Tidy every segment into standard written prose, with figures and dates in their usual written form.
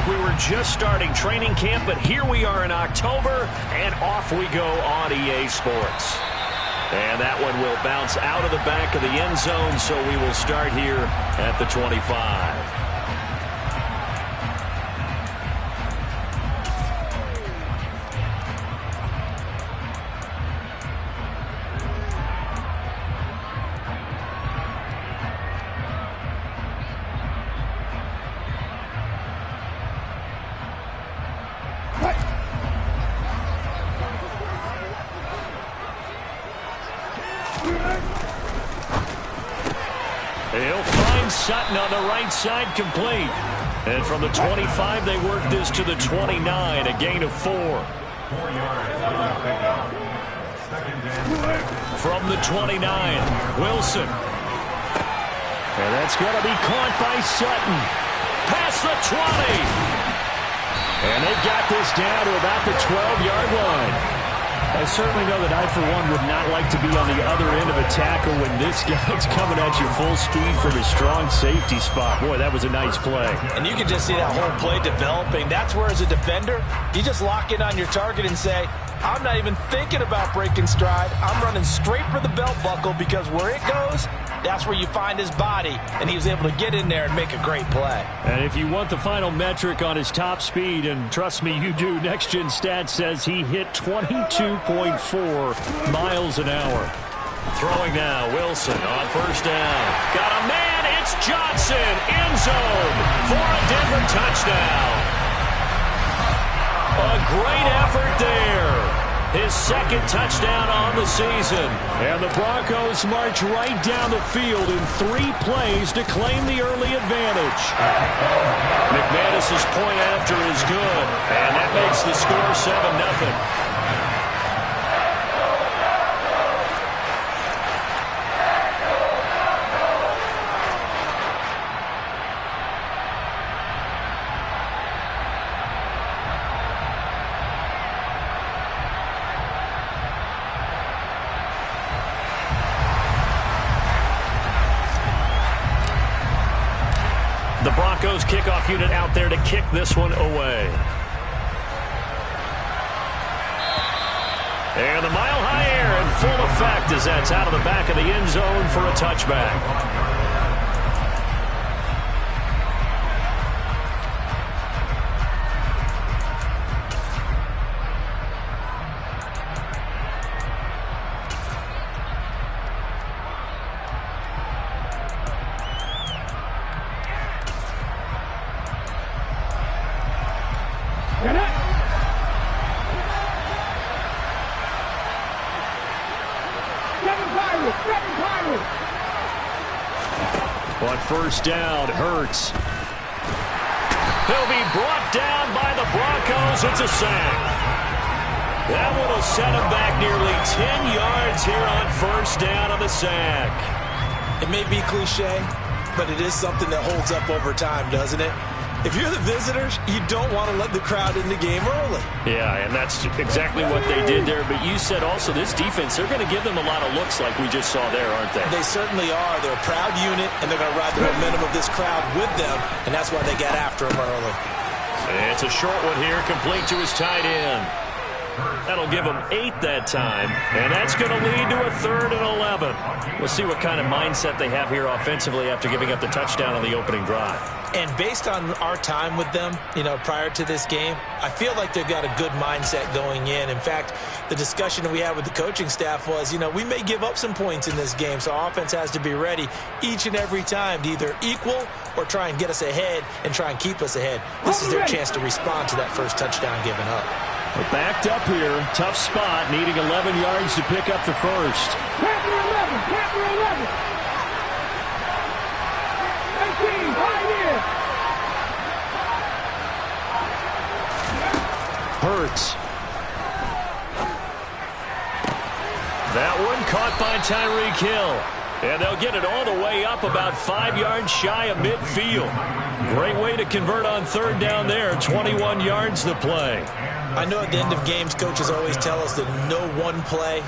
like we were just starting training camp, but here we are in October, and off we go on EA Sports. And that one will bounce out of the back of the end zone, so we will start here at the 25. He'll find Sutton on the right side, complete. And from the 25, they work this to the 29, a gain of 4. From the 29, Wilson. And that's going to be caught by Sutton. Past the 20. And they've got this down to about the 12-yard line. I certainly know that I, for one, would not like to be on the other end of a tackle when this guy's coming at you full speed from his strong safety spot. Boy, that was a nice play. And you can just see that whole play developing. That's where, as a defender, you just lock in on your target and say, I'm not even thinking about breaking stride. I'm running straight for the belt buckle, because where it goes, that's where you find his body. And he was able to get in there and make a great play. And if you want the final metric on his top speed, and trust me, you do, Next Gen Stats says he hit 22.4 miles an hour. Throwing now, Wilson on first down. Got a man, it's Johnson, end zone for a Denver touchdown. A great effort there. His second touchdown on the season. And the Broncos march right down the field in 3 plays to claim the early advantage. McManus's point after is good, and that makes the score 7-0. The Broncos kickoff unit out there to kick this one away. And the mile-high air in full effect as that's out of the back of the end zone for a touchback. On first down, Hurts. He'll be brought down by the Broncos. It's a sack. That one will set him back nearly 10 yards here on first down on the sack. It may be cliche, but it is something that holds up over time, doesn't it? If you're the visitors, you don't want to let the crowd in the game early. Yeah, and that's exactly what they did there. But you said also this defense, they're going to give them a lot of looks like we just saw there, aren't they? They certainly are. They're a proud unit, and they're going to ride the momentum of this crowd with them, and that's why they got after them early. And it's a short one here, complete to his tight end. That'll give them 8 that time, and that's going to lead to a 3rd and 11. We'll see what kind of mindset they have here offensively after giving up the touchdown on the opening drive. And based on our time with them, prior to this game, I feel like they've got a good mindset going in. In fact, the discussion that we had with the coaching staff was, we may give up some points in this game, so our offense has to be ready each and every time to either equal or try and get us ahead and try and keep us ahead. This is their chance to respond to that first touchdown given up. We're backed up here. Tough spot, needing 11 yards to pick up the first. Panther 11, Panther 11. 18, right here. Hurts. That one caught by Tyreek Hill. And they'll get it all the way up about 5 yards shy of midfield. Great way to convert on third down there. 21 yards the play. I know at the end of games, coaches always tell us that no one play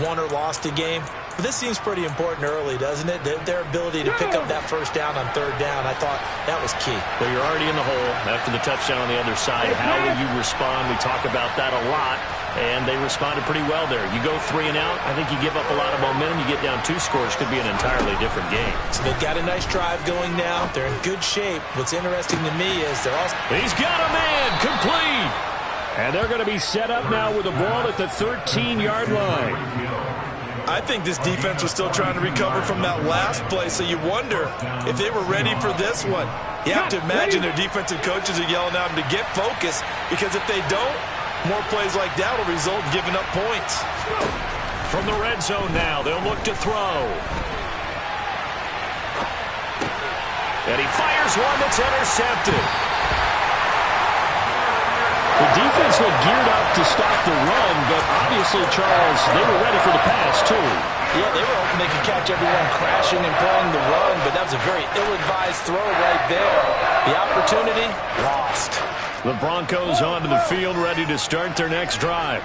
won or lost a game. But this seems pretty important early, doesn't it? Their ability to pick up that first down on third down, I thought that was key. Well, you're already in the hole after the touchdown on the other side. How will you respond? We talk about that a lot, and they responded pretty well there. You go 3 and out, I think you give up a lot of momentum. You get down 2 scores, could be an entirely different game. So they've got a nice drive going now. They're in good shape. What's interesting to me is they're also... He's got a man, complete. And they're going to be set up now with the ball at the 13-yard line. I think this defense was still trying to recover from that last play, so you wonder if they were ready for this one. You have to imagine their defensive coaches are yelling at them to get focused, because if they don't, more plays like that will result in giving up points. From the red zone now, they'll look to throw. And he fires one that's intercepted. The defense looked geared up to stop the run, but obviously, Charles, they were ready for the pass, too. Yeah, they were hoping they could catch everyone crashing and playing the run, but that was a very ill-advised throw right there. The opportunity, lost. The Broncos onto the field, ready to start their next drive.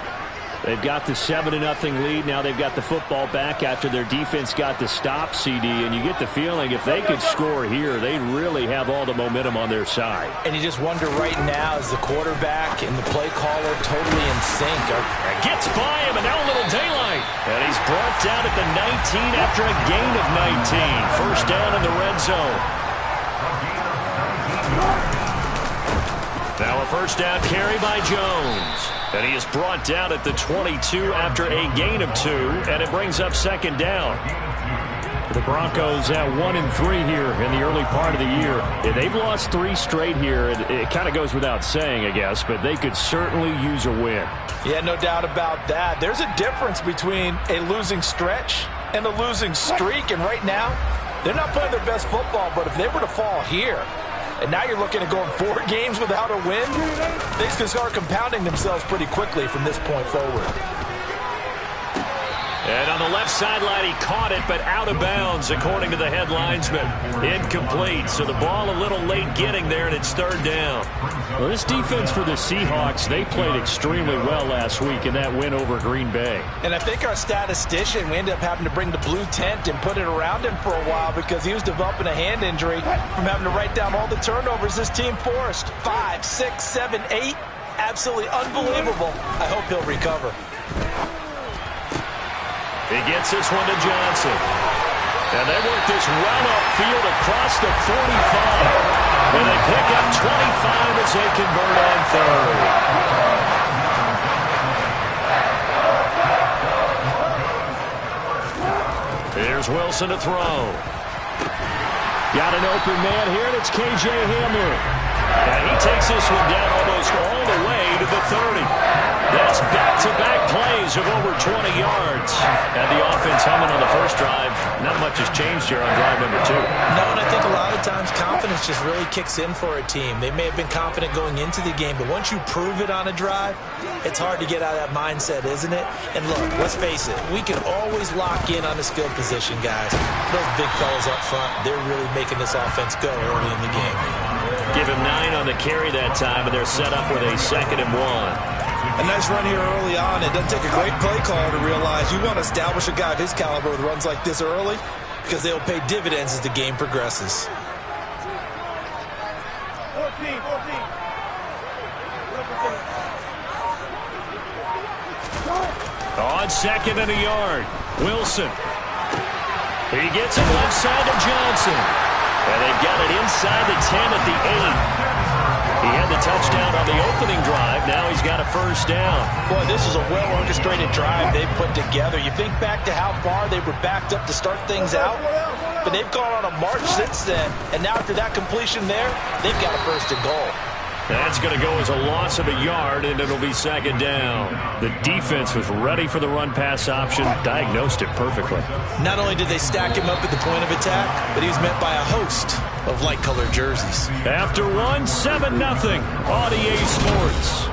They've got the 7-0 lead. Now they've got the football back after their defense got the stop, CD. And you get the feeling if they could score here, they'd really have all the momentum on their side. And you just wonder right now, is the quarterback and the play caller totally in sync? Gets by him, and now a little daylight. And he's brought down at the 19 after a gain of 19. First down in the red zone. Now a first down carry by Jones. And he is brought down at the 22 after a gain of 2, and it brings up second down. The Broncos at 1-3 here in the early part of the year. They've lost 3 straight here. It kind of goes without saying, I guess, but they could certainly use a win. Yeah, no doubt about that. There's a difference between a losing stretch and a losing streak, and right now, they're not playing their best football, but if they were to fall here, and now you're looking at going 4 games without a win, things can start compounding themselves pretty quickly from this point forward. And on the left sideline, he caught it, but out of bounds, according to the head linesman. Incomplete, so the ball a little late getting there, and it's third down. Well, this defense for the Seahawks, they played extremely well last week in that win over Green Bay. And I think our statistician, we ended up having to bring the blue tent and put it around him for a while because he was developing a hand injury from having to write down all the turnovers this team forced. 5, 6, 7, 8. Absolutely unbelievable. I hope he'll recover. He gets this one to Johnson. And they work this run upfield across the 45. And they pick up 25 as they convert on third. Here's Wilson to throw. Got an open man here, and it's K.J. Hamler. And he takes this one down almost all the way to the 30. That's back-to-back plays of over 20 yards. And the offense humming on the first drive. Not much has changed here on drive number 2. No, and I think a lot of times confidence just really kicks in for a team. They may have been confident going into the game, but once you prove it on a drive, it's hard to get out of that mindset, isn't it? And look, let's face it, we can always lock in on the skill position, guys. Those big fellas up front, they're really making this offense go early in the game. Give him 9 on the carry that time, and they're set up with a 2nd and 1. A nice run here early on. It doesn't take a great play caller to realize you want to establish a guy of his caliber with runs like this early because they'll pay dividends as the game progresses. 14. On 2nd and a yard, Wilson. He gets it left side to Johnson. And they've got it inside the 10 at the 8. He had the touchdown on the opening drive. Now he's got a first down. Boy, this is a well-orchestrated drive they've put together. You think back to how far they were backed up to start things out, but they've gone on a march since then. And now after that completion there, they've got a first and goal. That's going to go as a loss of a yard, and it'll be 2nd down. The defense was ready for the run-pass option, diagnosed it perfectly. Not only did they stack him up at the point of attack, but he was met by a host of light-colored jerseys. After one, 7-0 on EA Sports.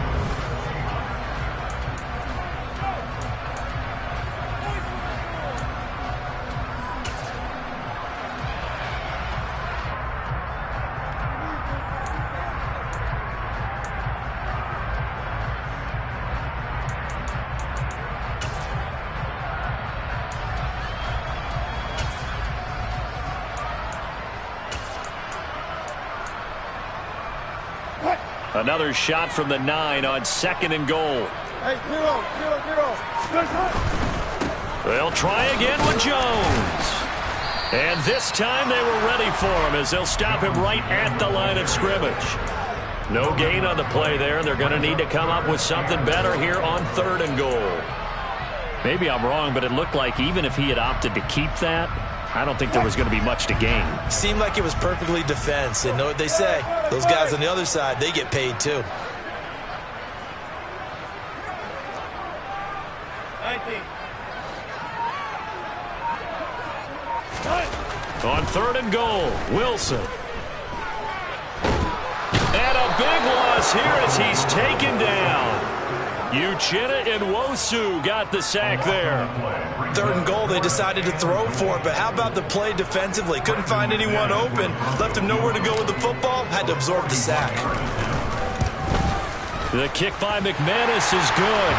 Another shot from the 9 on 2nd and goal. Hey, They'll try again with Jones. And this time they were ready for him as they'll stop him right at the line of scrimmage. No gain on the play there. They're going to need to come up with something better here on 3rd and goal. Maybe I'm wrong, but it looked like even if he had opted to keep that, I don't think there was going to be much to gain. Seemed like it was perfectly defense. And know what they say. Those guys on the other side, they get paid too. 19. On 3rd and goal, Wilson. And a big loss here as he's taken down. Uchenna and Nwosu got the sack there. 3rd and goal, they decided to throw for it, but how about the play defensively? Couldn't find anyone open, left him nowhere to go with the football, had to absorb the sack. The kick by McManus is good.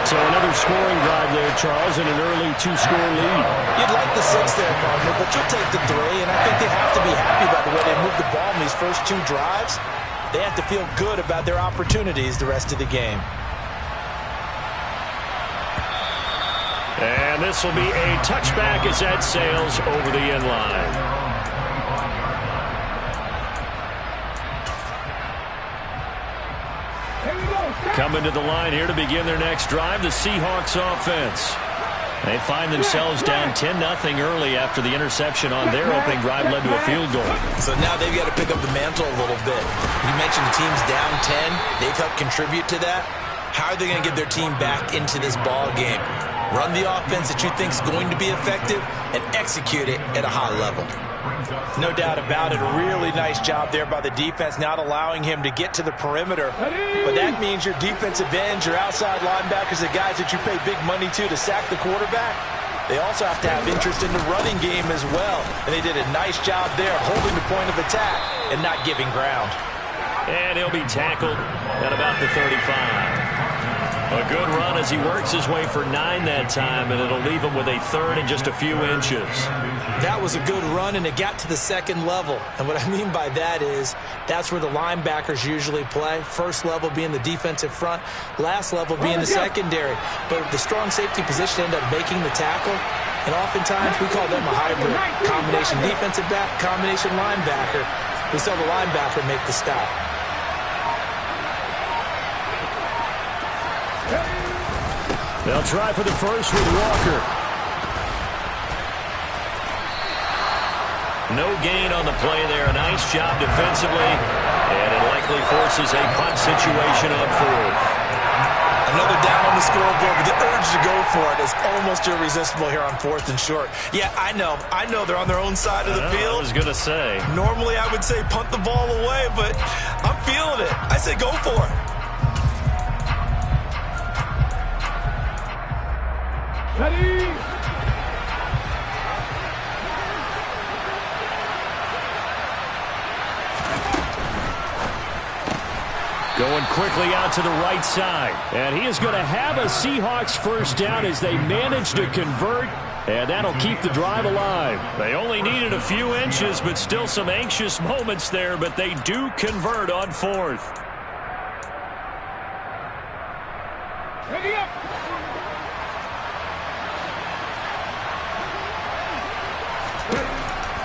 So another scoring drive there, Charles, and an early 2-score lead. You'd like the 6 there, partner, but you'll take the 3, and I think they have to be happy about the way they moved the ball in these first 2 drives. They have to feel good about their opportunities the rest of the game. And this will be a touchback as that sails over the end line. Coming to the line here to begin their next drive, the Seahawks offense. They find themselves down 10-0 early after the interception on their opening drive led to a field goal. So now they've got to pick up the mantle a little bit. You mentioned the team's down 10. They've helped contribute to that. How are they going to get their team back into this ball game? Run the offense that you think is going to be effective and execute it at a high level. No doubt about it. A really nice job there by the defense, not allowing him to get to the perimeter. But that means your defensive ends, your outside linebackers, the guys that you pay big money to sack the quarterback, they also have to have interest in the running game as well. And they did a nice job there holding the point of attack and not giving ground. And he'll be tackled at about the 35. A good run as he works his way for 9 that time, and it'll leave him with a 3rd and just a few inches. That was a good run, and it got to the 2nd level. And what I mean by that is that's where the linebackers usually play. First level being the defensive front, last level being the secondary. But the strong safety position ended up making the tackle, and oftentimes we call them a hybrid. Combination defensive back, combination linebacker. We saw the linebacker make the stop. They'll try for the first with Walker. No gain on the play there. A nice job defensively. And it likely forces a punt situation on 4th. Another down on the scoreboard, but the urge to go for it is almost irresistible here on 4th and short. Yeah, I know they're on their own side of the field. I was going to say. Normally I would say punt the ball away, but I'm feeling it. I say go for it. Ready? Going quickly out to the right side. And he is going to have a Seahawks first down as they manage to convert. And that'll keep the drive alive. They only needed a few inches, but still some anxious moments there. But they do convert on 4th. Ready up.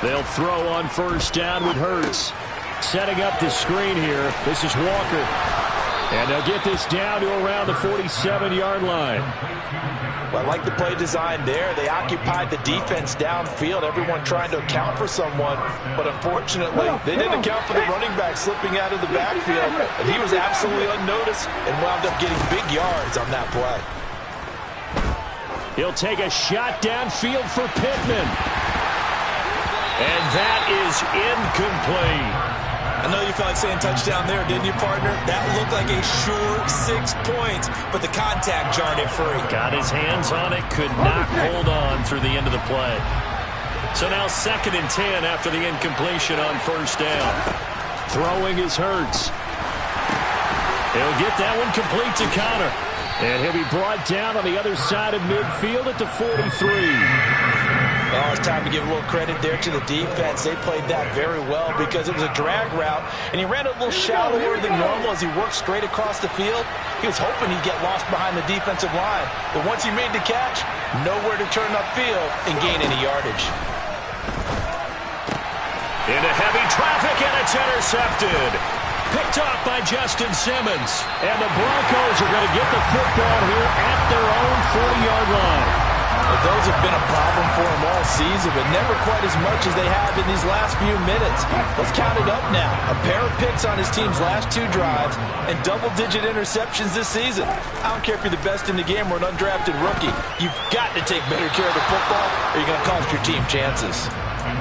They'll throw on first down with Hurts. Setting up the screen here. This is Walker. And they'll get this down to around the 47-yard line. Well, I like the play design there. They occupied the defense downfield, everyone trying to account for someone. But unfortunately, they didn't account for the running back slipping out of the backfield. And he was absolutely unnoticed and wound up getting big yards on that play. He'll take a shot downfield for Pittman. And that is incomplete. I know you felt like saying touchdown there, didn't you, partner? That looked like a sure 6 points, but the contact jarred it free. Got his hands on it, could not hold on through the end of the play. So now 2nd and 10 after the incompletion on first down. Throwing is Hurts. He'll get that one complete to Connor. And he'll be brought down on the other side of midfield at the 43. Oh, it's time to give a little credit there to the defense. They played that very well because it was a drag route, and he ran a little shallower than normal as he worked straight across the field. He was hoping he'd get lost behind the defensive line, but once he made the catch, nowhere to turn upfield and gain any yardage. Into heavy traffic, and it's intercepted. Picked off by Justin Simmons. And the Broncos are going to get the football here at their own 40-yard line. Well, those have been a problem for him all season, but never quite as much as they have in these last few minutes. Let's count it up now. A pair of picks on his team's last 2 drives and double-digit interceptions this season. I don't care if you're the best in the game or an undrafted rookie. You've got to take better care of the football or you're going to cost your team chances.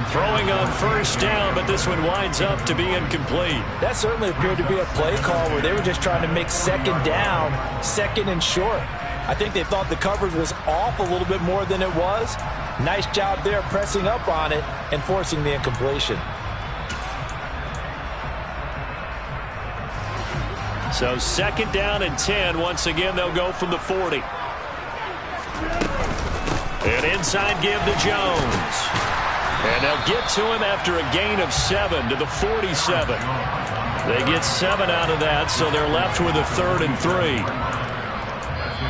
Throwing on first down, but this one winds up to be incomplete. That certainly appeared to be a play call where they were just trying to make second down, second and short. I think they thought the coverage was off a little bit more than it was. Nice job there pressing up on it and forcing the incompletion. So second down and 10. Once again, they'll go from the 40. An inside give to Jones. And they'll get to him after a gain of 7 to the 47. They get 7 out of that, so they're left with a 3rd and 3.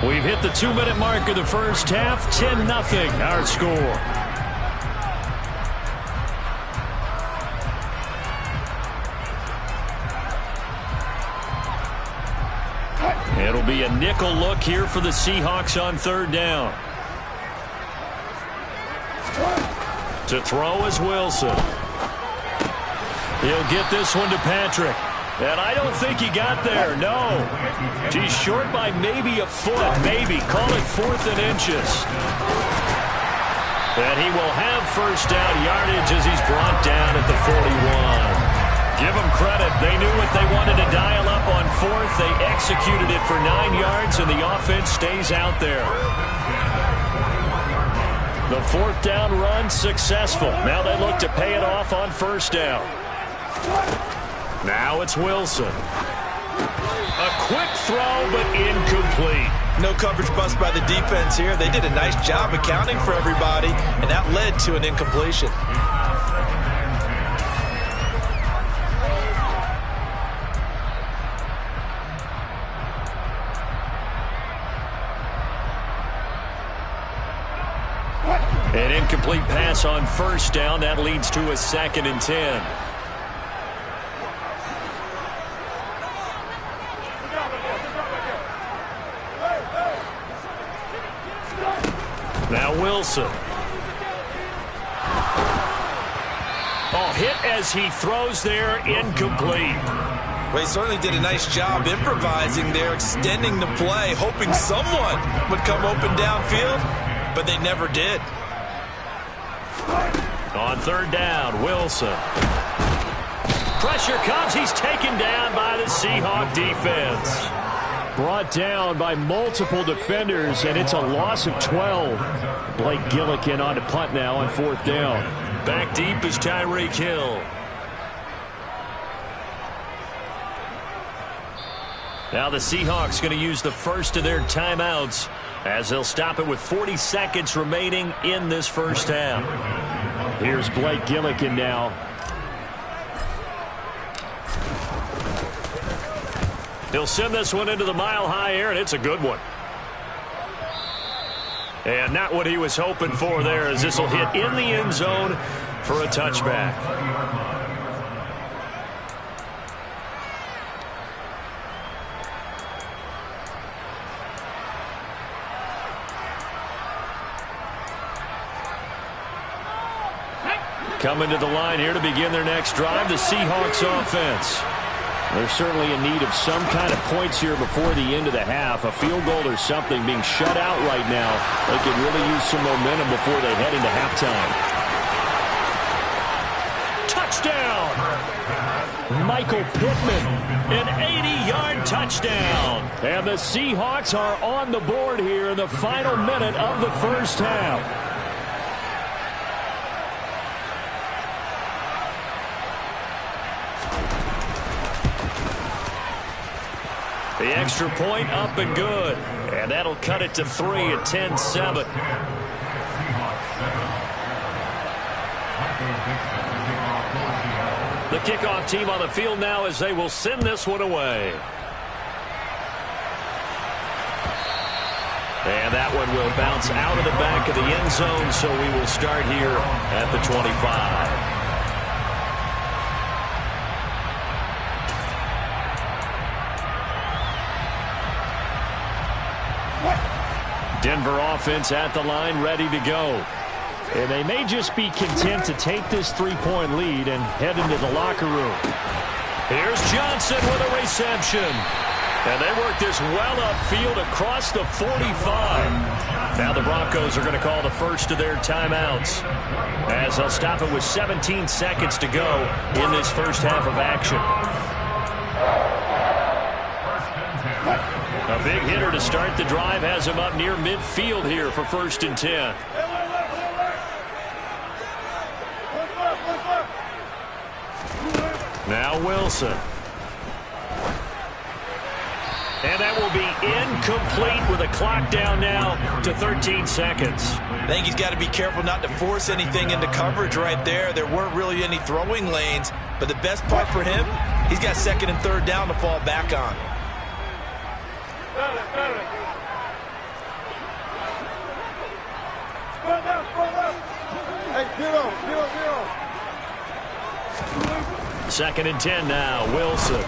We've hit the 2-minute mark of the first half. 10-0 our score. It'll be a nickel look here for the Seahawks on 3rd down. To throw is Wilson. He'll get this one to Patrick. And I don't think he got there, no. He's short by maybe a foot, maybe. Call it 4th and inches. And he will have first down yardage as he's brought down at the 41. Give them credit. They knew what they wanted to dial up on 4th. They executed it for 9 yards, and the offense stays out there. The 4th down run successful. Now they look to pay it off on first down. Now it's Wilson. A quick throw, but incomplete. No coverage bust by the defense here. They did a nice job accounting for everybody, and that led to an incompletion. An incomplete pass on first down. That leads to a 2nd and 10. Now Wilson. Oh, hit as he throws there, incomplete. Well, he certainly did a nice job improvising there, extending the play, hoping someone would come open downfield, but they never did. On 3rd down, Wilson. Pressure comes. He's taken down by the Seahawk defense. Brought down by multiple defenders, and it's a loss of 12. Blake Gillikin on to punt now on 4th down. Back deep is Tyreek Hill. Now the Seahawks going to use the first of their timeouts as they'll stop it with 40 seconds remaining in this first half. Here's Blake Gillikin now. He'll send this one into the mile-high air, and it's a good one. And not what he was hoping for there, as this will hit in the end zone for a touchback. Coming to the line here to begin their next drive, the Seahawks offense. They're certainly in need of some kind of points here before the end of the half. A field goal or something. Being shut out right now, they could really use some momentum before they head into halftime. Touchdown! Michael Pittman, an 80-yard touchdown. And the Seahawks are on the board here in the final minute of the first half. The extra point up and good. And that'll cut it to 3 at 10-7. The kickoff team on the field now as they will send this one away. And that one will bounce out of the back of the end zone, so we will start here at the 25. Denver offense at the line, ready to go. And they may just be content to take this three-point lead and head into the locker room. Here's Johnson with a reception. And they work this well upfield across the 45. Now the Broncos are going to call the first of their timeouts, as they'll stop it with 17 seconds to go in this first half of action. A big hitter to start the drive has him up near midfield here for 1st and 10. Now Wilson. And that will be incomplete with a clock down now to 13 seconds. I think he's got to be careful not to force anything into coverage right there. There weren't really any throwing lanes, but the best part for him, he's got 2nd and 3rd down to fall back on. Hey, zero. 2nd and 10 now, Wilson.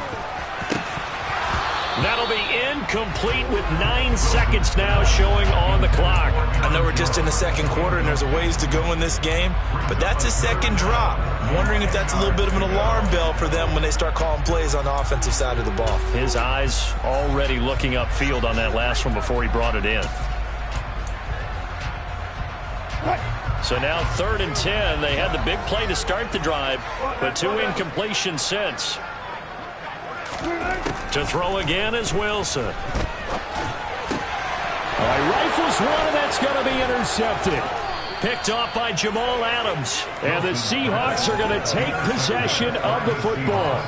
That'll be incomplete with 9 seconds now showing on the clock. I know we're just in the second quarter and there's a ways to go in this game, but that's a second drop. I'm wondering if that's a little bit of an alarm bell for them when they start calling plays on the offensive side of the ball. His eyes already looking upfield on that last one before he brought it in. So now 3rd and 10. They had the big play to start the drive, but 2 incompletions since. To throw again is Wilson. Rifles one, and that's going to be intercepted. Picked off by Jamal Adams. And the Seahawks are going to take possession of the football.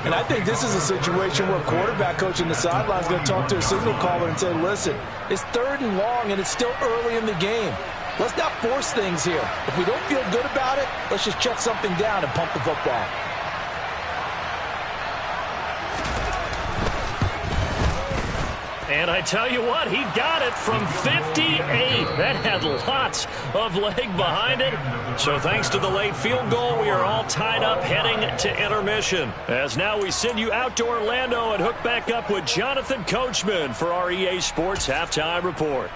And I think this is a situation where quarterback coach in the sideline is going to talk to a signal caller and say, listen, it's 3rd and long, and it's still early in the game. Let's not force things here. If we don't feel good about it, let's just check something down and pump the football. And I tell you what, he got it from 58. That had lots of leg behind it. So thanks to the late field goal, we are all tied up heading to intermission. As now we send you out to Orlando and hook back up with Jonathan Coachman for our EA Sports Halftime Report.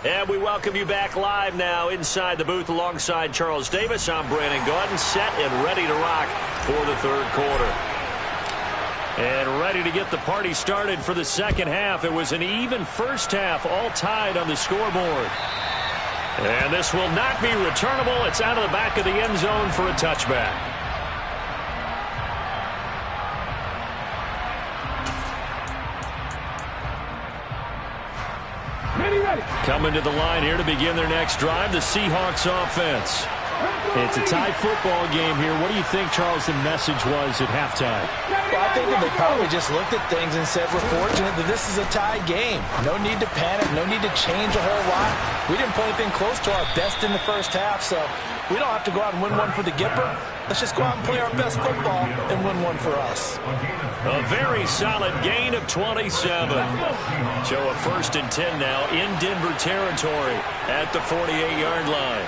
And we welcome you back live now inside the booth alongside Charles Davis. I'm Brandon Gaudin, set and ready to rock for the 3rd quarter. And ready to get the party started for the second half. It was an even first half, all tied on the scoreboard. And this will not be returnable. It's out of the back of the end zone for a touchback. Coming to the line here to begin their next drive, the Seahawks offense. It's a tie football game here. What do you think, Charles, the message was at halftime? Well, I think that they probably just looked at things and said, we're fortunate that this is a tie game. No need to panic, no need to change a whole lot. We didn't play anything close to our best in the first half, so we don't have to go out and win one for the Gipper. Let's just go out and play our best football and win one for us. A very solid gain of 27. So a 1st and 10 now in Denver territory at the 48-yard line.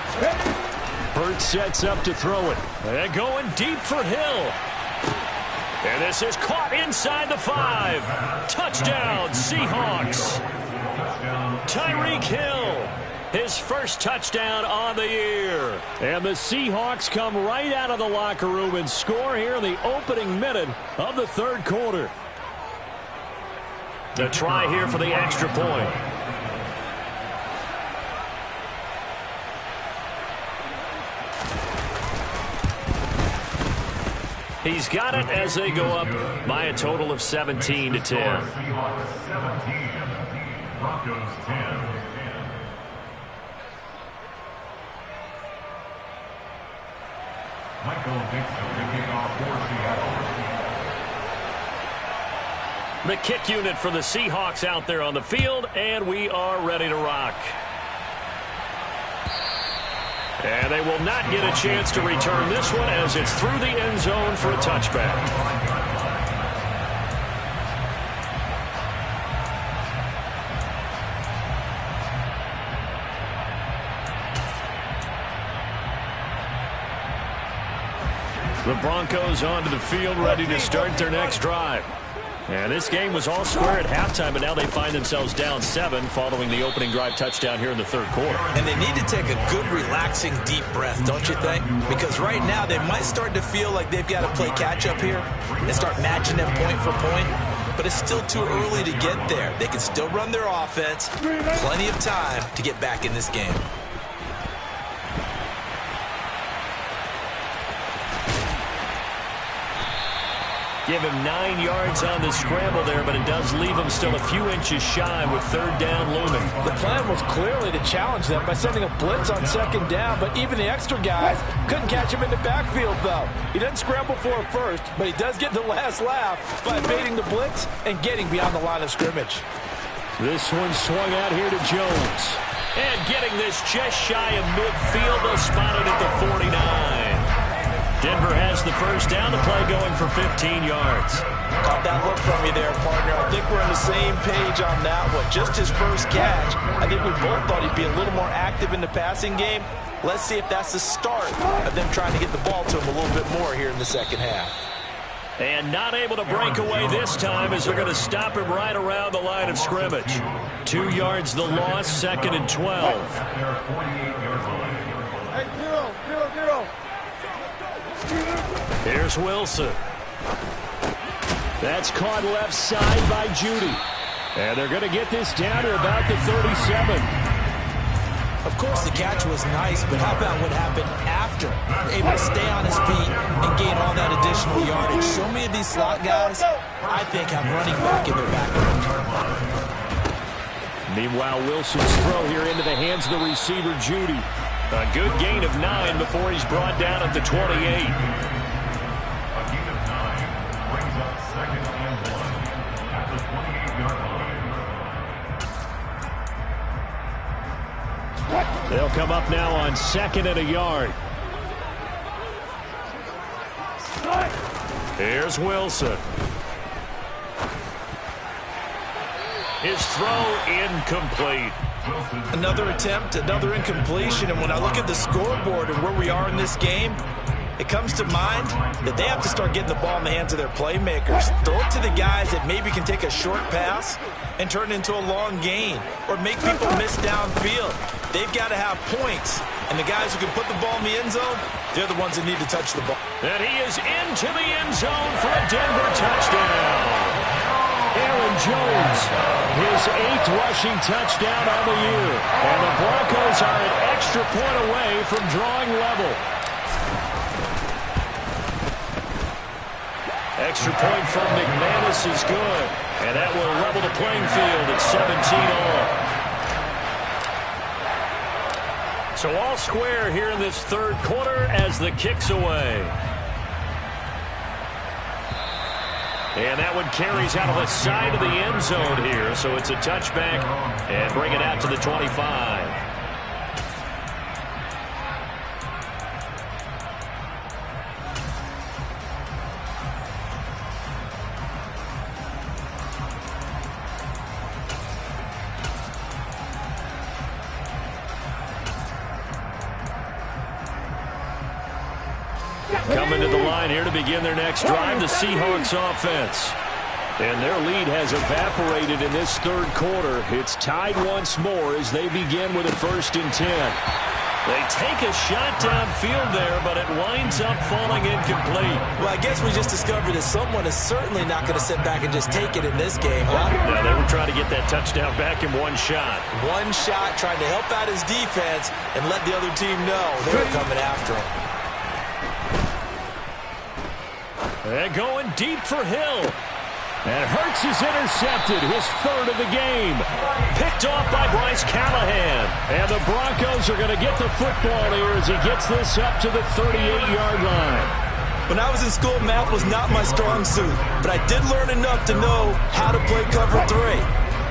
Burt sets up to throw it. And going deep for Hill. And this is caught inside the 5. Touchdown, Seahawks. Tyreek Hill. His first touchdown on the year. And the Seahawks come right out of the locker room and score here in the opening minute of the 3rd quarter. The try here for the extra point. He's got it as they go up by a total of 17 to 10. Broncos 10. Michael Dixon to kick off for Seattle. The kick unit for the Seahawks out there on the field, and we are ready to rock. And they will not get a chance to return this one as it's through the end zone for a touchback. The Broncos onto the field, ready to start their next drive. And this game was all square at halftime, but now they find themselves down 7 following the opening drive touchdown here in the third quarter. And they need to take a good, relaxing, deep breath, don't you think? Because right now they might start to feel like they've got to play catch-up here and start matching them point for point. But it's still too early to get there. They can still run their offense. Plenty of time to get back in this game. Give him 9 yards on the scramble there, but it does leave him still a few inches shy with third down looming. The plan was clearly to challenge them by sending a blitz on second down, but even the extra guys couldn't catch him in the backfield, though. He doesn't scramble for it first, but he does get the last laugh by evading the blitz and getting beyond the line of scrimmage. This one swung out here to Jones. And getting this just shy of midfield, they'll spot it at the 49. Denver has the first down, the play going for 15 yards. Caught that look from you there, partner. I think we're on the same page on that one. Just his first catch. I think we both thought he'd be a little more active in the passing game. Let's see if that's the start of them trying to get the ball to him a little bit more here in the second half. And not able to break away this time as they're going to stop him right around the line of scrimmage. 2 yards the loss, 2nd and 12. Here's Wilson. That's caught left side by Judy. And they're going to get this down to about the 37. Of course, the catch was nice, but how about what happened after? Able to stay on his feet and gain all that additional yardage. So many of these slot guys, I think, have running back in their background. Meanwhile, Wilson's throw here into the hands of the receiver, Judy. A good gain of 9 before he's brought down at the 28. They'll come up now on 2nd and a yard. Here's Wilson. His throw incomplete. Another attempt, another incompletion, and when I look at the scoreboard and where we are in this game, it comes to mind that they have to start getting the ball in the hands of their playmakers. Throw it to the guys that maybe can take a short pass and turn it into a long gain or make people miss downfield. They've got to have points, and the guys who can put the ball in the end zone, they're the ones that need to touch the ball. And he is into the end zone for a Denver touchdown. Aaron Jones, his 8th rushing touchdown on the year. And the Broncos are an extra point away from drawing level. Extra point from McManus is good. And that will level the playing field at 17 all. So all square here in this third quarter as the kick's away. And that one carries out of the side of the end zone here. So it's a touchback and bring it out to the 25. Coming to the line here to begin their next drive, the Seahawks offense. And their lead has evaporated in this third quarter. It's tied once more as they begin with a 1st and 10. They take a shot downfield there, but it winds up falling incomplete. Well, I guess we just discovered that someone is certainly not going to sit back and just take it in this game, huh? No, they were trying to get that touchdown back in one shot. One shot, trying to help out his defense and let the other team know they were coming after him. And going deep for Hill. And Hurts is intercepted, his 3rd of the game. Picked off by Bryce Callahan. And the Broncos are going to get the football here as he gets this up to the 38-yard line. When I was in school, math was not my strong suit, but I did learn enough to know how to play cover 3.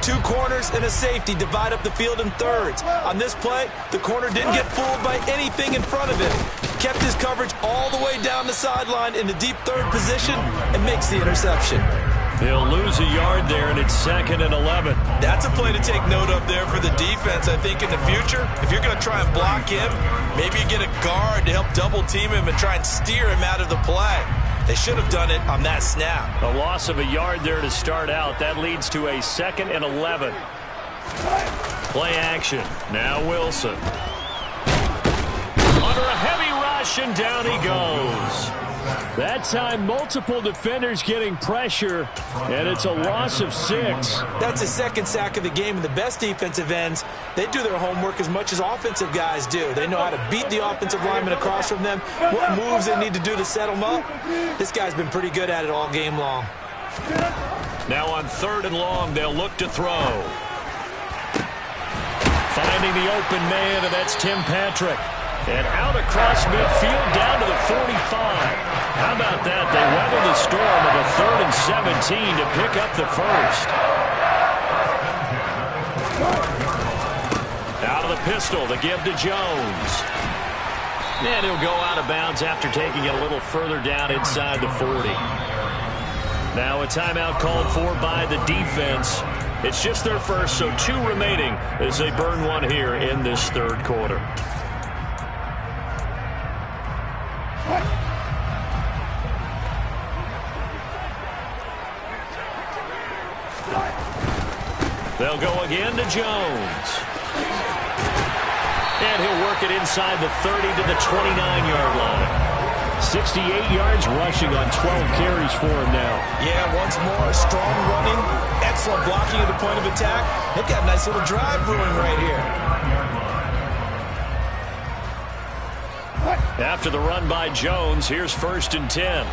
2 corners and a safety divide up the field in thirds. On this play, the corner didn't get fooled by anything in front of him. Kept his coverage all the way down the sideline in the deep third position and makes the interception. They'll lose a yard there, and it's 2nd and 11. That's a play to take note of there for the defense, I think, in the future. If you're going to try and block him, maybe you get a guard to help double-team him and try and steer him out of the play. They should have done it on that snap. A loss of a yard there to start out. That leads to a 2nd and 11. Play action. Now Wilson. Under a heavy rush, and down he goes. That time, multiple defenders getting pressure, and it's a loss of 6. That's his 2nd sack of the game, and the best defensive ends, they do their homework as much as offensive guys do. They know how to beat the offensive lineman across from them, what moves they need to do to set them up. This guy's been pretty good at it all game long. Now on 3rd and long, they'll look to throw. Finding the open man, and that's Tim Patrick. And out across midfield down to the 45. How about that? They weather the storm of a 3rd and 17 to pick up the first. Out of the pistol to give to Jones. And he'll go out of bounds after taking it a little further down inside the 40. Now a timeout called for by the defense. It's just their first, so 2 remaining as they burn one here in this 3rd quarter. They'll go again to Jones. And he'll work it inside the 30 to the 29-yard line. 68 yards rushing on 12 carries for him now. Yeah, once more, strong running, excellent blocking at the point of attack. They've got a nice little drive brewing right here. After the run by Jones, here's 1st and 10.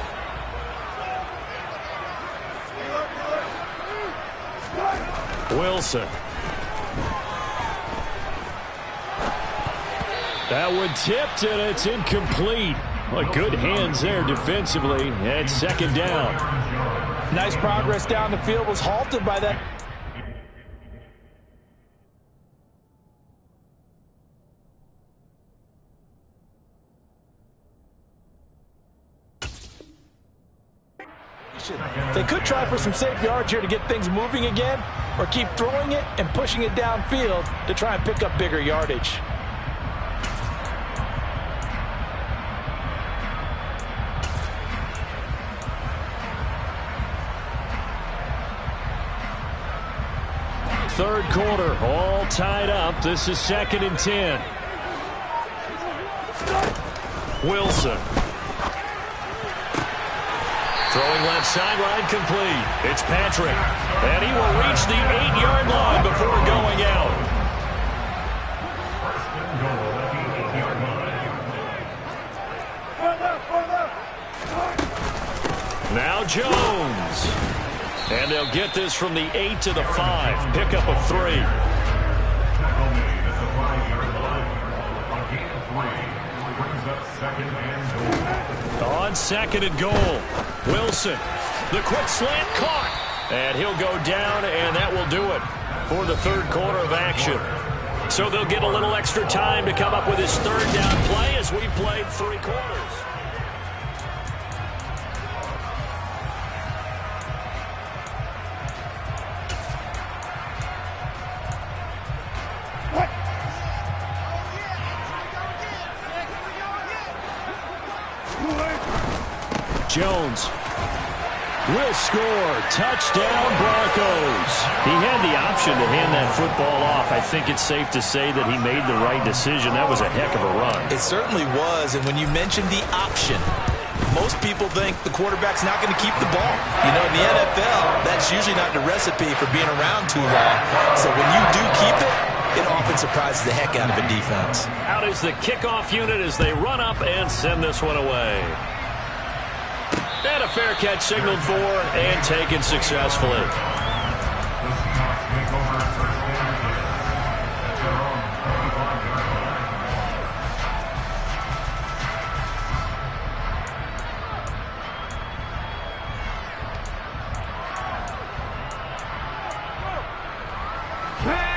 Wilson. That one tipped, and it's incomplete. Well, good hands there defensively, and 2nd down. Nice progress down the field, was halted by that. They could try for some safe yards here to get things moving again, or keep throwing it and pushing it downfield to try and pick up bigger yardage. Third quarter, all tied up. This is 2nd and 10. Wilson. Throwing left sideline complete. It's Patrick. And he will reach the 8-yard line before going out. Now Jones. And they'll get this from the 8 to the 5. Pickup of 3. On 2nd and goal. Wilson. The quick slant caught. And he'll go down, and that will do it for the 3rd quarter of action. So they'll get a little extra time to come up with his 3rd down play as we played 3 quarters. Jones will score. Touchdown, Broncos. He had the option to hand that football off. I think it's safe to say that he made the right decision. That was a heck of a run. It certainly was, and when you mentioned the option, most people think the quarterback's not going to keep the ball. You know, in the NFL, that's usually not the recipe for being around too long. So when you do keep it, it often surprises the heck out of a defense. Out is the kickoff unit as they run up and send this one away. And a fair catch signaled for and taken successfully.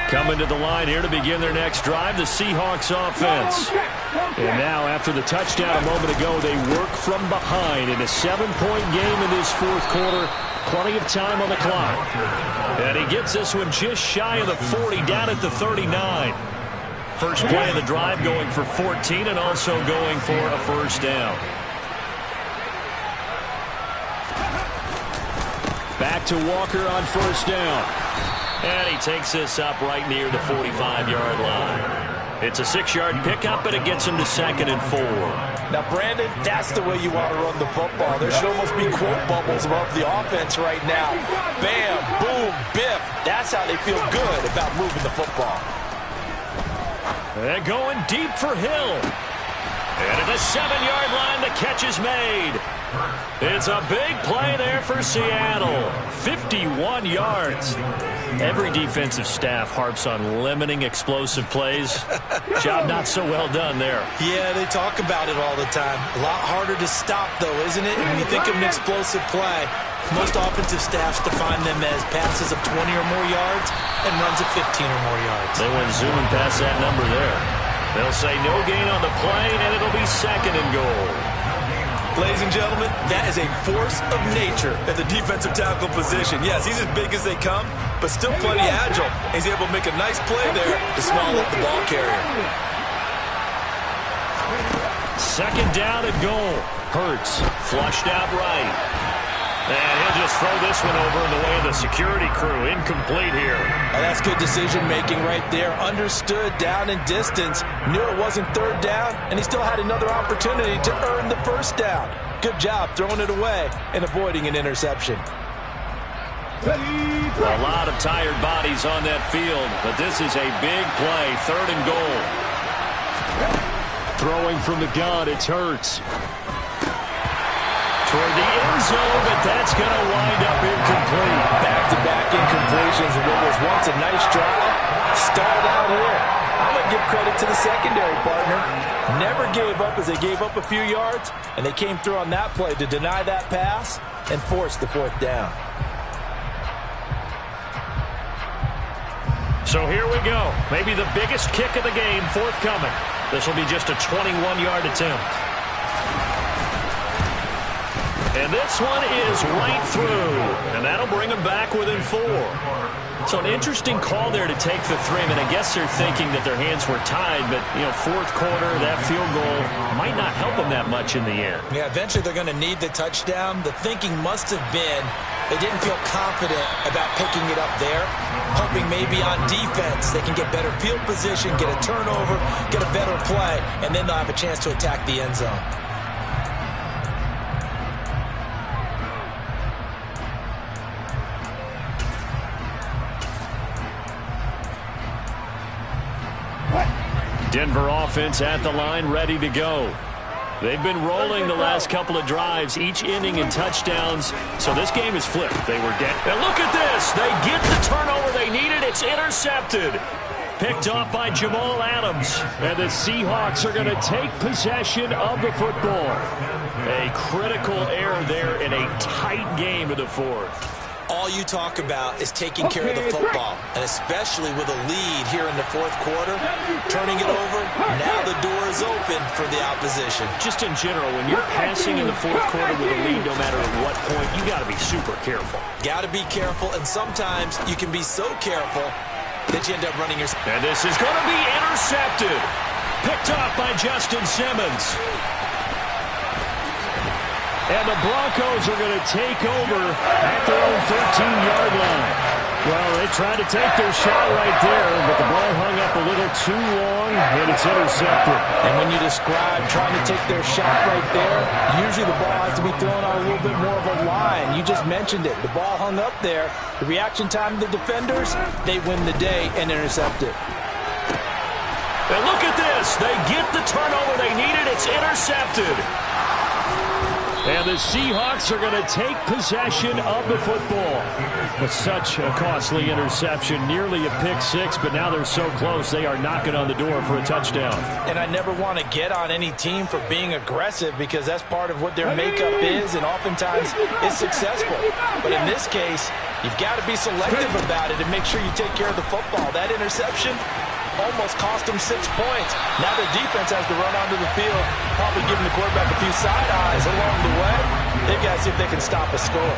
Coming to the line here to begin their next drive, the Seahawks offense. And now, after the touchdown a moment ago, they work from behind in a 7-point game in this fourth quarter. Plenty of time on the clock. And he gets this one just shy of the 40, down at the 39. First play of the drive going for 14 and also going for a first down. Back to Walker on first down. And he takes this up right near the 45-yard line. It's a 6-yard pickup, and it gets him to 2nd and 4. Now, Brandon, that's the way you want to run the football. There should almost be quote bubbles above the offense right now. Bam, boom, biff. That's how they feel good about moving the football. They're going deep for Hill. And at the 7-yard line, the catch is made. It's a big play there for Seattle. 51 yards. Every defensive staff harps on limiting explosive plays. Job not so well done there. Yeah, they talk about it all the time. A lot harder to stop, though, isn't it? And when you think of an explosive play, most offensive staffs define them as passes of 20 or more yards and runs of 15 or more yards. They went zooming past that number there. They'll say no gain on the play, and it'll be 2nd and goal. Ladies and gentlemen, that is a force of nature at the defensive tackle position. Yes, he's as big as they come, but still plenty agile. He's able to make a nice play there to swallow up the ball carrier. 2nd down and goal. Hurts flushed out right. And he'll just throw this one over in the way of the security crew. Incomplete here. Oh, that's good decision-making right there. Understood down and distance. Knew it wasn't 3rd down, and he still had another opportunity to earn the first down. Good job throwing it away and avoiding an interception. A lot of tired bodies on that field, but this is a big play. 3rd and goal. Throwing from the gun, it's Hurts. Toward the end zone, but that's going to wind up incomplete. Back-to-back incompletions of what was once a nice drive. Stalled out here. I'm going to give credit to the secondary partner. Never gave up as they gave up a few yards, and they came through on that play to deny that pass and force the 4th down. So here we go. Maybe the biggest kick of the game forthcoming. This will be just a 21-yard attempt. And this one is right through. And that'll bring them back within 4. So an interesting call there to take the 3. I mean, I guess they're thinking that their hands were tied, but, you know, 4th quarter, that field goal might not help them that much in the end. Yeah, eventually they're going to need the touchdown. The thinking must have been they didn't feel confident about picking it up there, hoping maybe on defense they can get better field position, get a turnover, get a better play, and then they'll have a chance to attack the end zone. Denver offense at the line, ready to go. They've been rolling the last couple of drives, each inning in touchdowns, so this game is flipped. They were dead. And look at this. They get the turnover they needed. It's intercepted. Picked off by Jamal Adams. And the Seahawks are going to take possession of the football. A critical error there in a tight game of the 4th. All you talk about is taking care of the football, and especially with a lead here in the 4th quarter, turning it over, now the door is open for the opposition. Just in general, when you're passing in the 4th quarter with a lead, no matter at what point, you got to be super careful. Got to be careful, and sometimes you can be so careful that you end up running your... And this is going to be intercepted. Picked off by Justin Simmons. And the Broncos are going to take over at their own 13-yard line. Well, they tried to take their shot right there, but the ball hung up a little too long, and it's intercepted. And when you describe trying to take their shot right there, usually the ball has to be thrown on a little bit more of a line. You just mentioned it. The ball hung up there. The reaction time of the defenders, they win the day and intercept it. And look at this. They get the turnover they needed. It's intercepted. And the Seahawks are going to take possession of the football. With such a costly interception, nearly a pick six, but now they're so close they are knocking on the door for a touchdown. And I never want to get on any team for being aggressive because that's part of what their makeup is, and oftentimes it's successful. But in this case, you've got to be selective about it and make sure you take care of the football. That interception almost cost them 6 points. Now their defense has to run onto the field, probably giving the quarterback a few side eyes along the way. They've got to see if they can stop a score.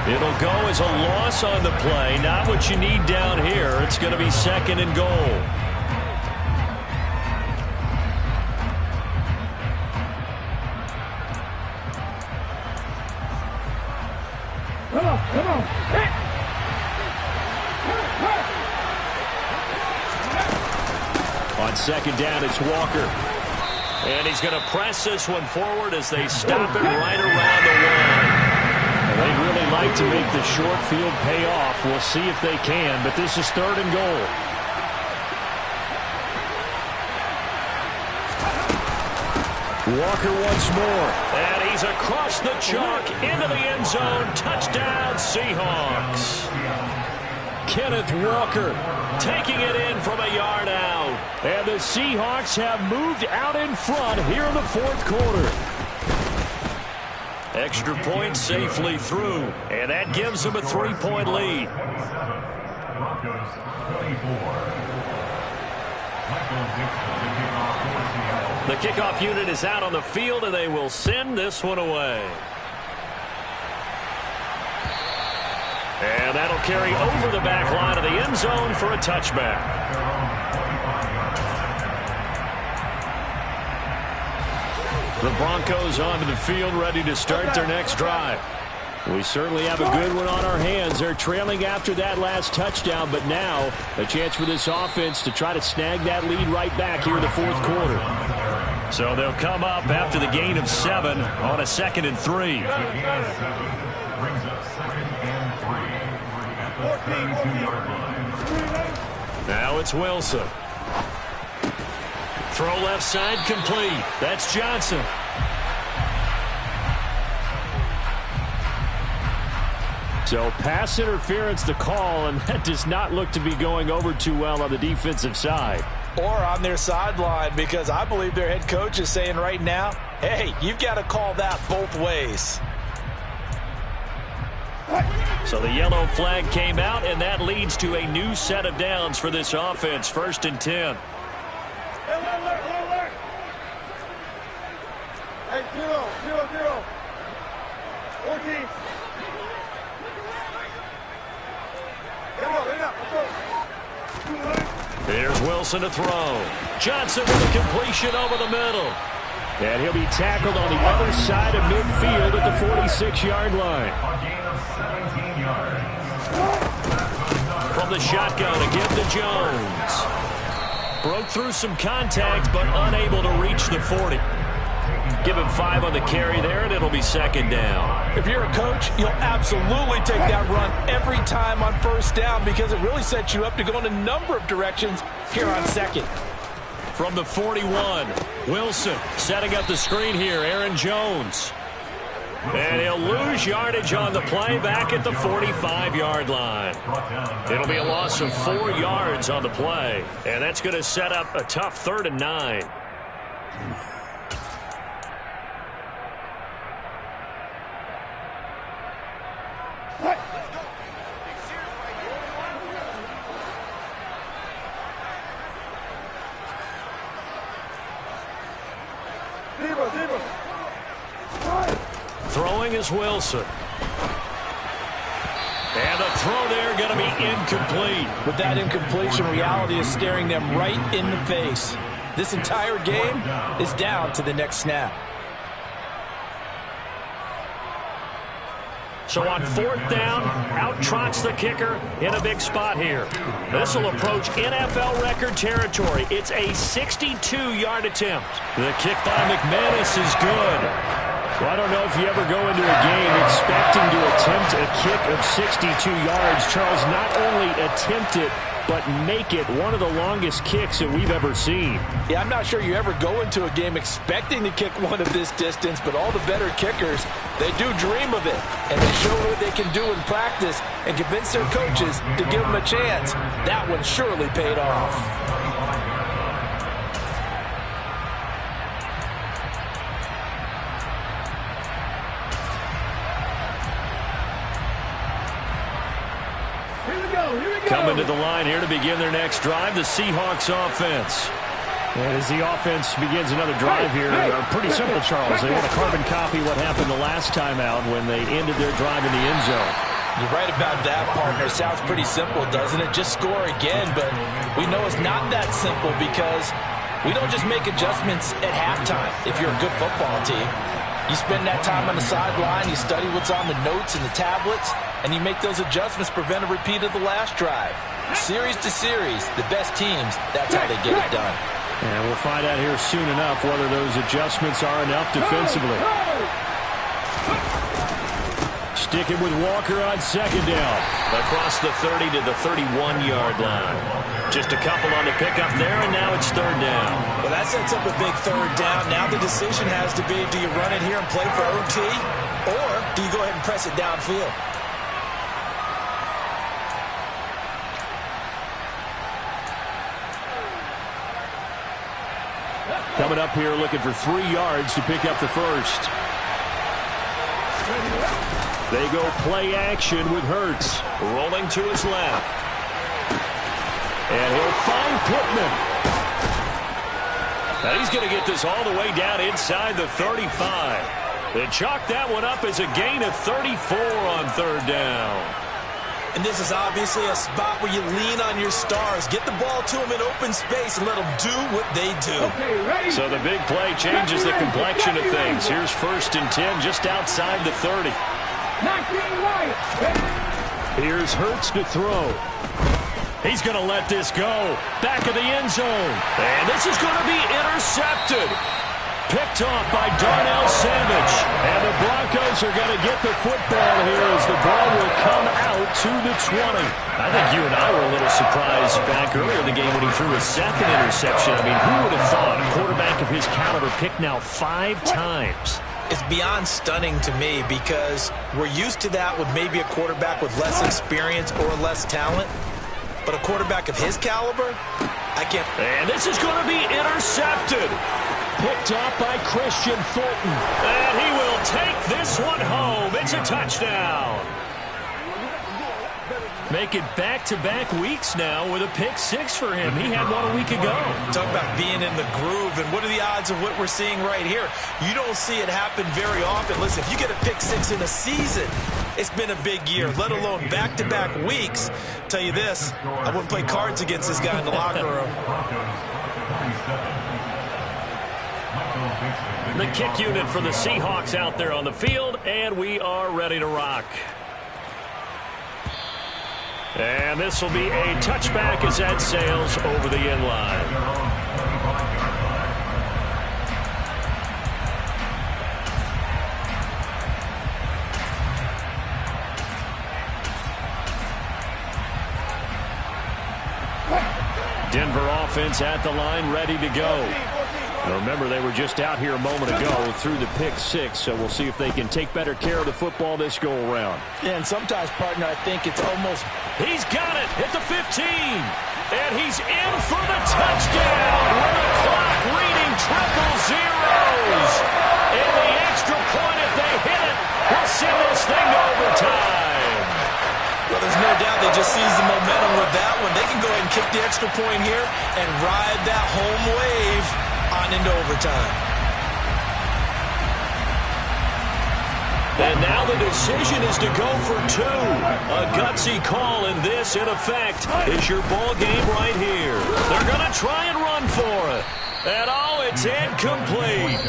It'll go as a loss on the play. Not what you need down here. It's going to be 2nd and goal. Come on. Hey. On 2nd down, it's Walker. And he's going to press this one forward as they stop it right around the line. They'd really like to make the short field pay off. We'll see if they can, but this is 3rd and goal. Walker once more. And he's across the chalk into the end zone. Touchdown, Seahawks. Kenneth Walker taking it in from a yard out. And the Seahawks have moved out in front here in the 4th quarter. Extra point safely through. And that gives them a 3-point lead. Broncos 24. The kickoff unit is out on the field, and they will send this one away. And that'll carry over the back line of the end zone for a touchback. The Broncos onto the field, ready to start their next drive. We certainly have a good one on our hands. They're trailing after that last touchdown, but now a chance for this offense to try to snag that lead right back here in the 4th quarter. So they'll come up after the gain of 7 on a 2nd and 3. Brings up 2nd and 3 at the 32-yard line. Now it's Wilson. Throw left side complete. That's Johnson. So pass interference the call, and that does not look to be going over too well on the defensive side. Or on their sideline, because I believe their head coach is saying right now, hey, you've got to call that both ways. So the yellow flag came out, and that leads to a new set of downs for this offense. 1st and 10. Hey, 0-0-0. 14. Here's Wilson to throw. Johnson with a completion over the middle. And he'll be tackled on the other side of midfield at the 46-yard line. A gain of 17 yards. From the shotgun again to Jones. Broke through some contact, but unable to reach the 40. Give him 5 on the carry there, and it'll be 2nd down. If you're a coach, you'll absolutely take that run every time on 1st down because it really sets you up to go in a number of directions here on 2nd. From the 41, Wilson setting up the screen here. Aaron Jones. And he'll lose yardage on the play back at the 45-yard line. It'll be a loss of 4 yards on the play. And that's going to set up a tough 3rd and 9. Throwing is Wilson. And the throw there going to be incomplete. With that incompletion, reality is staring them right in the face. This entire game is down to the next snap. So on 4th down, out trots the kicker in a big spot here. This will approach NFL record territory. It's a 62-yard attempt. The kick by McManus is good. Well, I don't know if you ever go into a game expecting to attempt a kick of 62 yards. Charles, not only attempt it, but make it one of the longest kicks that we've ever seen. Yeah, I'm not sure you ever go into a game expecting to kick one of this distance, but all the better kickers, they do dream of it. And they show what they can do in practice and convince their coaches to give them a chance. That one surely paid off. Coming to the line here to begin their next drive, the Seahawks offense. And as the offense begins another drive here, pretty simple, Charles. They want to carbon copy what happened the last time out when they ended their drive in the end zone. You're right about that, partner. Sounds pretty simple, doesn't it? Just score again, but we know it's not that simple because we don't just make adjustments at halftime if you're a good football team. You spend that time on the sideline, you study what's on the notes and the tablets, and you make those adjustments, prevent a repeat of the last drive. Series to series, the best teams, that's how they get it done. And we'll find out here soon enough whether those adjustments are enough defensively. Sticking with Walker on second down. Across the 30 to the 31-yard line. Just a couple on the pickup there, and now it's third down. Well, that sets up a big third down. Now the decision has to be, do you run it here and play for OT, or do you go ahead and press it downfield? Coming up here looking for 3 yards to pick up the first. They go play action with Hurts. Rolling to his left. And he'll find Pittman. Now he's going to get this all the way down inside the 35. They chalk that one up as a gain of 34 on third down. And this is obviously a spot where you lean on your stars. Get the ball to them in open space and let them do what they do. Okay, so the big play changes the complexion of things. Here's 1st and 10 just outside the 30. Here's Hurts to throw. He's going to let this go. Back of the end zone. And this is going to be intercepted. Picked off by Darnell Savage. And the Broncos are going to get the football here as the ball will come out to the 20. I think you and I were a little surprised back earlier in the game when he threw a second interception. I mean, who would have thought a quarterback of his caliber picked now 5 times? It's beyond stunning to me because we're used to that with maybe a quarterback with less experience or less talent. But a quarterback of his caliber, I can't. And this is going to be intercepted. Picked off by Christian Fulton. And he will take this one home. It's a touchdown. Make it back-to-back weeks now with a pick 6 for him. He had one a week ago. Talk about being in the groove, and what are the odds of what we're seeing right here? You don't see it happen very often. Listen, if you get a pick 6 in a season, it's been a big year, let alone back-to-back weeks. Tell you this, I wouldn't play cards against this guy in the locker room. The kick unit for the Seahawks out there on the field, and we are ready to rock. And this will be a touchback as that sails over the end line. Denver offense at the line, ready to go. Now remember, they were just out here a moment ago through the pick 6, so we'll see if they can take better care of the football this go-around. Yeah, and sometimes, partner, I think it's almost... He's got it at the 15, and he's in for the touchdown with the clock reading triple zeros. And the extra point, if they hit it, will send this thing to overtime. Well, there's no doubt they just seized the momentum with that one. They can go ahead and kick the extra point here and ride that home wave on into overtime. And now the decision is to go for 2. A gutsy call, and this, in effect, is your ball game right here. They're going to try and run for it. And it's incomplete.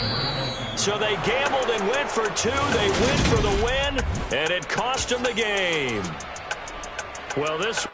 So they gambled and went for 2. They went for the win, and it cost them the game. Well, this...